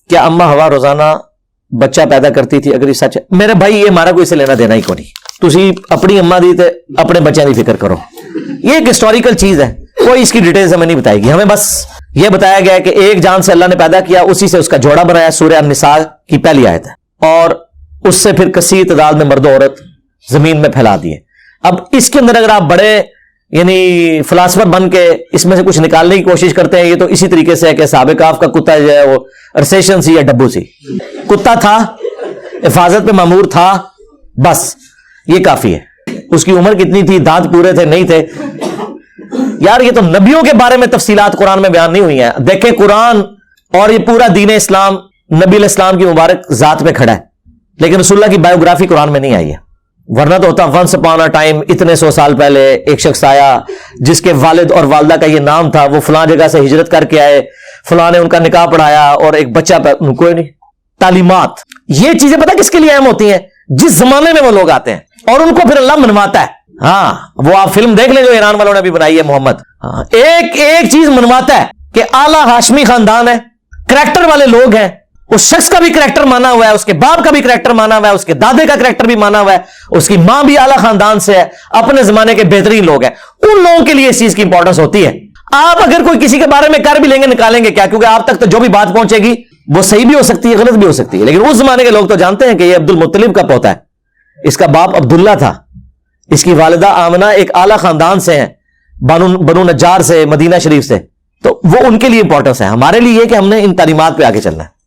کیا اما ہوا روزانہ بچہ پیدا کرتی تھی؟ اگر یہ سچ ہے میرے بھائی، یہ ہمارا کوئی سے لینا دینا ہی کوئی نہیں. تسی اپنی اما دی تے اپنے بچوں کی فکر کرو. یہ ایک ہسٹوریکل چیز ہے، کوئی اس کی ڈیٹیلز ہمیں نہیں بتائی گی. ہمیں بس یہ بتایا گیا ہے کہ ایک جان سے اللہ نے پیدا کیا، اسی سے اس کا جوڑا بنایا. سورہ النساء کی پہلی آیت ہے. اور اس سے پھر کثیر تعداد میں مرد و عورت زمین میں پھیلا دیے. اب اس کے اندر اگر آپ بڑے یعنی فلاسفر بن کے اس میں سے کچھ نکالنے کی کوشش کرتے ہیں، یہ تو اسی طریقے سے ہے کہ اصحاب کہف کا کتا جو ہے وہ ارسیشن سی یا ڈبو سی، کتا تھا، حفاظت پہ مامور تھا، بس یہ کافی ہے. اس کی عمر کتنی تھی، دانت پورے تھے نہیں تھے؟ یار یہ تو نبیوں کے بارے میں تفصیلات قرآن میں بیان نہیں ہوئی ہیں. دیکھیں قرآن اور یہ پورا دین اسلام نبی علیہ السلام کی مبارک ذات میں کھڑا ہے، لیکن رسول اللہ کی بایوگرافی قرآن میں نہیں آئی ہے. ورنہ تو ہوتا ونس اپان اے ٹائم اتنے 100 سال پہلے ایک شخص آیا جس کے والد اور والدہ کا یہ نام تھا، وہ فلاں جگہ سے ہجرت کر کے آئے، فلاں نے ان کا نکاح پڑھایا اور ایک بچہ کوئی نہیں. تعلیمات یہ چیزیں پتہ کس کے لیے اہم ہوتی ہیں؟ جس زمانے میں وہ لوگ آتے ہیں اور ان کو پھر اللہ منواتا ہے. ہاں وہ آپ فلم دیکھ لیں جو ایران والوں نے بھی بنائی ہے محمد. ہاں ایک چیز منواتا ہے کہ اعلیٰ ہاشمی خاندان ہے، کریکٹر والے لوگ ہیں، اس شخص کا بھی کریکٹر مانا ہوا ہے، اس کے باپ کا بھی کریکٹر مانا ہوا ہے، اس کے دادے کا کریکٹر بھی مانا ہوا ہے، اس کی ماں بھی اعلیٰ خاندان سے ہے، اپنے زمانے کے بہترین لوگ ہیں. ان لوگوں کے لیے اس چیز کی امپورٹنس ہوتی ہے. آپ اگر کوئی کسی کے بارے میں کر بھی لیں گے نکالیں گے کیا؟ کیونکہ آپ تک تو جو بھی بات پہنچے گی وہ صحیح بھی ہو سکتی ہے، غلط بھی ہو سکتی ہے. لیکن اس زمانے کے لوگ تو جانتے ہیں کہ یہ عبد المطلب کا پوتا ہے، اس کا باپ عبداللہ تھا، اس کی والدہ آمنہ ایک اعلیٰ خاندان سے ہیں، بنو نجار سے، مدینہ شریف سے. تو وہ ان کے لیے امپورٹنس ہے. ہمارے لیے یہ کہ ہم نے ان تعلیمات پہ آگے چلنا ہے.